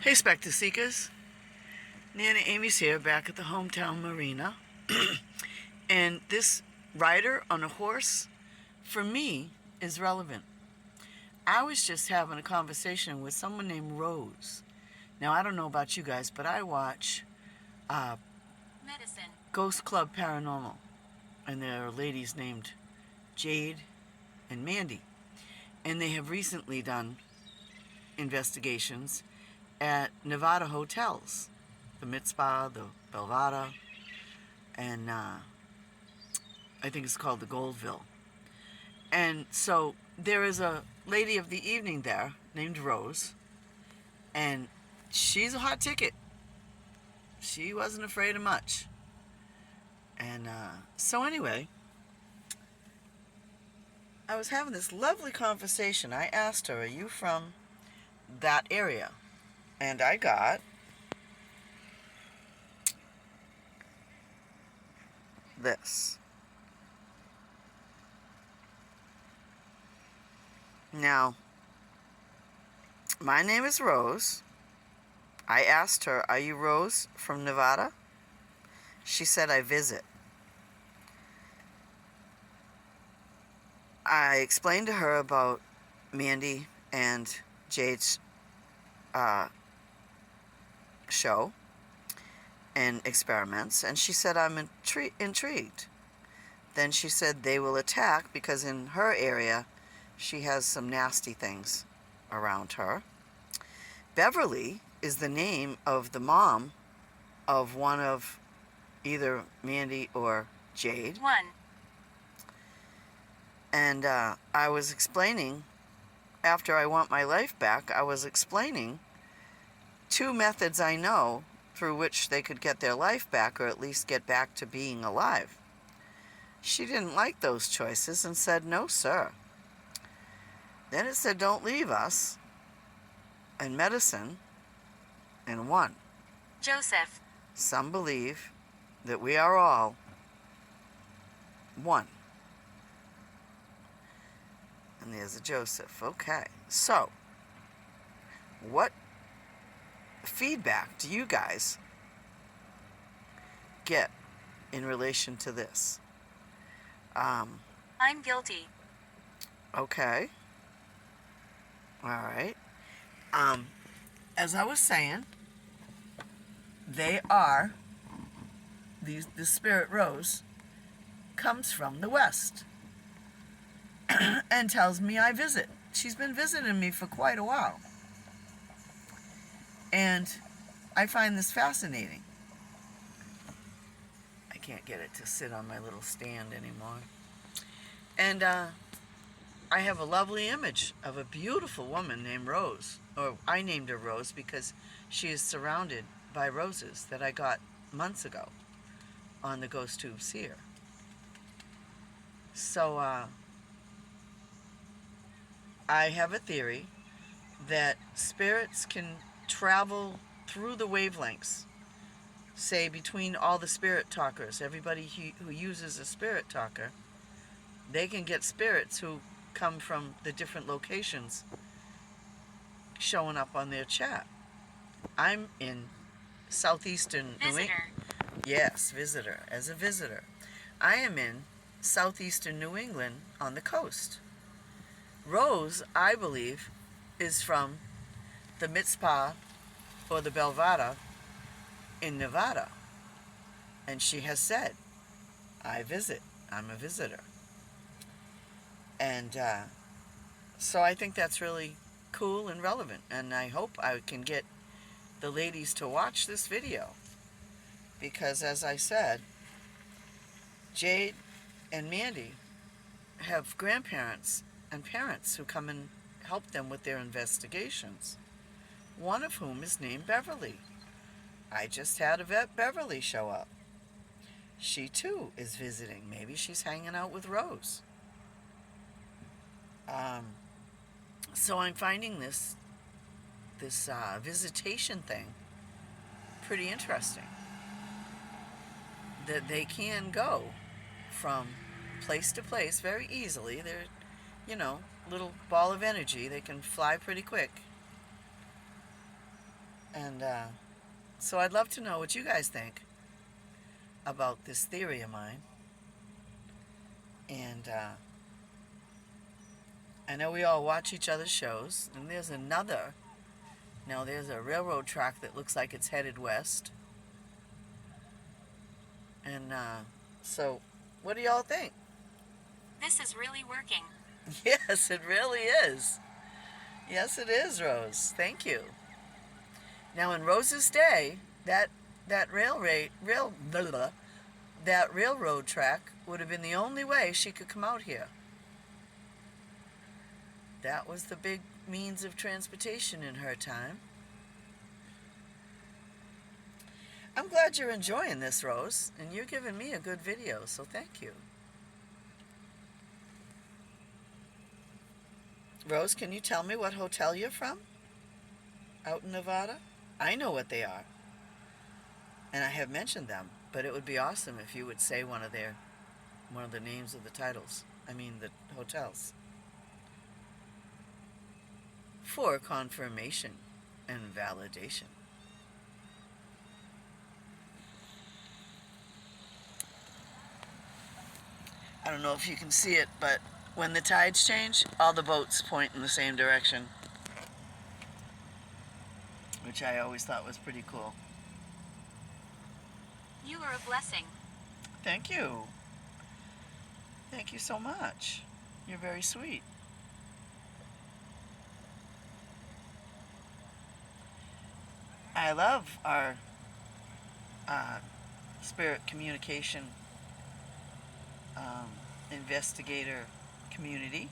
Hey Spectre Seekers, Nana Amy's here back at the hometown marina. And this rider on a horse, for me, is relevant. I was just having a conversation with someone named Rose. Now, I don't know about you guys, but I watch Medicine. Ghost Club Paranormal. And there are ladies named Jade and Mandy. And they have recently done investigations at Nevada hotels, the Mizpah, the Belvada, and I think it's called the Goldville. And so there is a lady of the evening there named Rose, and she's a hot ticket. She wasn't afraid of much. And so anyway, I was having this lovely conversation. I asked her, "Are you from that area?" And I got this. Now, my name is Rose. I asked her, "Are you Rose from Nevada?" She said, "I visit." I explained to her about Mandy and Jade's show and experiments, and she said, "I'm intrigued." Then she said they will attack because in her area she has some nasty things around her. Beverly is the name of the mom of one of either Mandy or Jade. One. And I was explaining, after I want my life back, I was explaining two methods I know through which they could get their life back, or at least get back to being alive. She didn't like those choices and said, "No, sir." Then it said, "Don't leave us," and medicine, and one. Joseph. Some believe that we are all one. And there's a Joseph. Okay. So, what feedback do you guys get in relation to this? I'm guilty. Okay. All right. As I was saying, they are, the spirit Rose comes from the West and tells me I visit. She's been visiting me for quite a while. And I find this fascinating. I can't get it to sit on my little stand anymore. And I have a lovely image of a beautiful woman named Rose. Or I named her Rose because she is surrounded by roses that I got months ago on the Ghost Tubes here. So I have a theory that spirits can travel through the wavelengths, say between all the spirit talkers, everybody who uses a spirit talker, they can get spirits who come from the different locations showing up on their chat. I'm in southeastern New England. Yes, visitor. As a visitor. I am in southeastern New England on the coast. Rose, I believe, is from the Mizpah or the Belvada in Nevada. And she has said, "I visit. I'm a visitor." And so I think that's really cool and relevant. And I hope I can get the ladies to watch this video. Because as I said, Jade and Mandy have grandparents and parents who come and help them with their investigations. One of whom is named Beverly. I just had a vet Beverly show up. She too is visiting. Maybe she's hanging out with Rose. So I'm finding this visitation thing pretty interesting. That they can go from place to place very easily. They're, little ball of energy. They can fly pretty quick. And And so I'd love to know what you guys think about this theory of mine. And I know we all watch each other's shows, and there's another. Now there's a railroad track that looks like it's headed west. And so, what do y'all think? This is really working. Yes, it really is. Yes, it is, Rose. Thank you. Now, in Rose's day, that railroad track would have been the only way she could come out here. That was the big means of transportation in her time. I'm glad you're enjoying this, Rose, and you're giving me a good video, so thank you. Rose, can you tell me what hotel you're from? Out in Nevada? I know what they are. And I have mentioned them, but it would be awesome if you would say one of the names of the titles. I mean the hotels. For confirmation and validation. I don't know if you can see it, but when the tides change, all the boats point in the same direction, which I always thought was pretty cool. You are a blessing. Thank you. Thank you so much. You're very sweet. I love our spirit communication investigator community.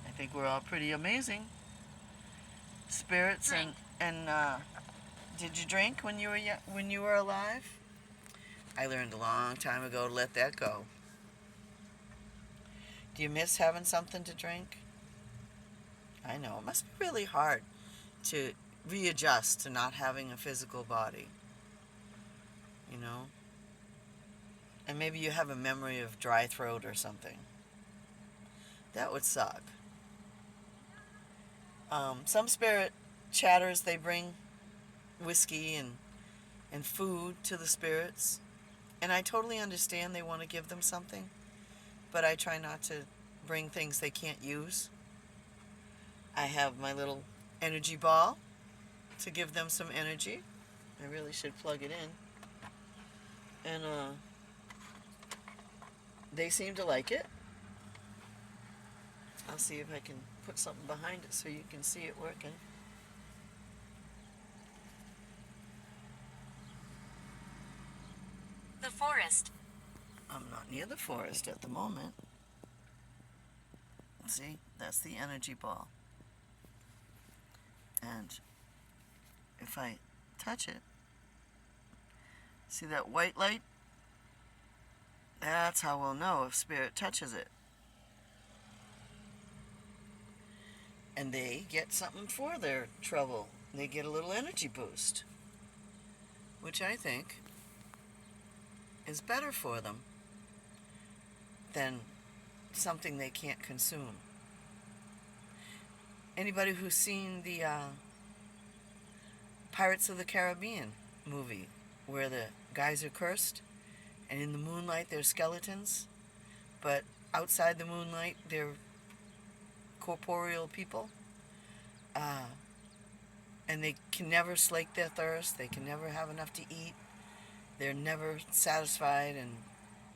I think we're all pretty amazing spirits. Drink. And did you drink when you were alive? I learned a long time ago to let that go. Do you miss having something to drink? I know, it must be really hard to readjust to not having a physical body, you know? And maybe you have a memory of dry throat or something. That would suck. Some spirit chatters, they bring whiskey and food to the spirits. And I totally understand they want to give them something, but I try not to bring things they can't use. I have my little energy ball to give them some energy. I really should plug it in. And they seem to like it. I'll see if I can put something behind it so you can see it working. The forest. I'm not near the forest at the moment. See, that's the energy ball. And if I touch it, see that white light? That's how we'll know if spirit touches it. And they get something for their trouble. They get a little energy boost, which I think is better for them than something they can't consume. Anybody who's seen the Pirates of the Caribbean movie where the guys are cursed and in the moonlight they're skeletons, but outside the moonlight they're corporeal people, and they can never slake their thirst, they can never have enough to eat, they're never satisfied and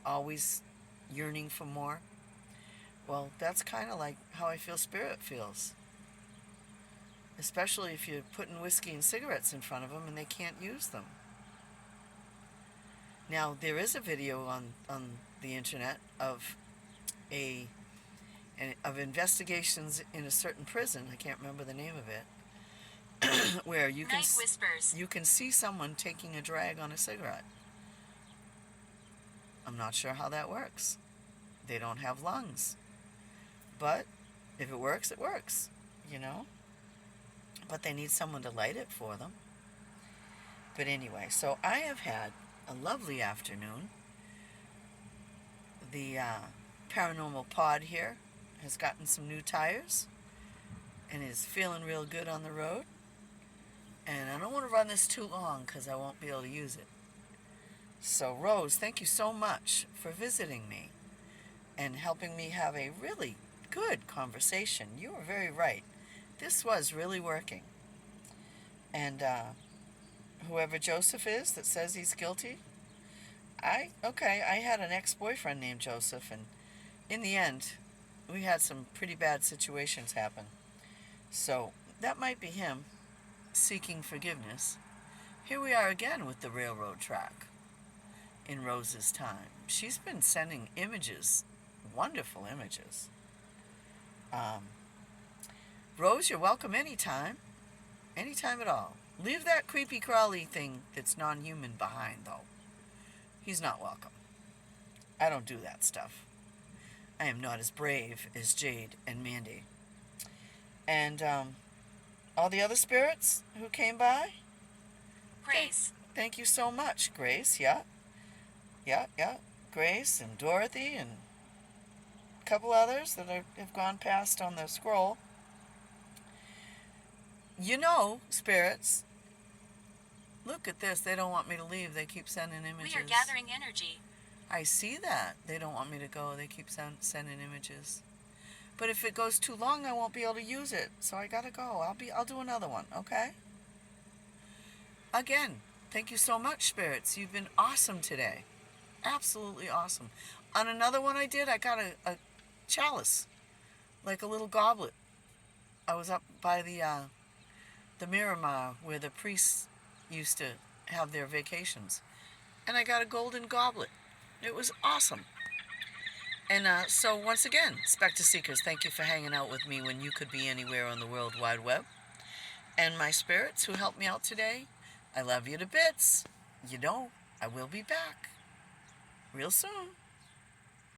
always yearning for more. Well, that's kind of like how I feel spirit feels. Especially if you're putting whiskey and cigarettes in front of them and they can't use them. Now, there is a video on the internet of of investigations in a certain prison. I can't remember the name of it. Where you can Night whispers. you can see someone taking a drag on a cigarette. I'm not sure how that works. They don't have lungs. But if it works, it works, you know? But they need someone to light it for them. But anyway, so I have had a lovely afternoon. The paranormal pod here has gotten some new tires and is feeling real good on the road. And I don't want to this too long because I won't be able to use it. So, Rose, thank you so much for visiting me and helping me have a really good conversation. You were very right. This was really working. And whoever Joseph is that says he's guilty, I had an ex-boyfriend named Joseph, and in the end, we had some pretty bad situations happen. So that might be him seeking forgiveness. Here we are again with the railroad track in Rose's time. She's been sending images, wonderful images. Rose, you're welcome anytime at all. Leave that creepy crawly thing that's non-human behind, though. He's not welcome. I don't do that stuff. I am not as brave as Jade and Mandy. And all the other spirits who came by, Grace. thank you so much, Grace. Yeah. Grace and Dorothy and a couple others that have gone past on the scroll. You know, spirits, look at this. They don't want me to leave. They keep sending images. We are gathering energy. I see that. They don't want me to go. They keep sending images. But if it goes too long, I won't be able to use it. So I gotta go. I'll do another one, okay? Again, thank you so much, spirits. You've been awesome today. Absolutely awesome. On another one I did, I got a chalice, like a little goblet. I was up by the Miramar where the priests used to have their vacations. And I got a golden goblet. It was awesome. And so once again, Spectre Seekers, thank you for hanging out with me when you could be anywhere on the World Wide Web. And my spirits who helped me out today, I love you to bits. You know, I will be back real soon.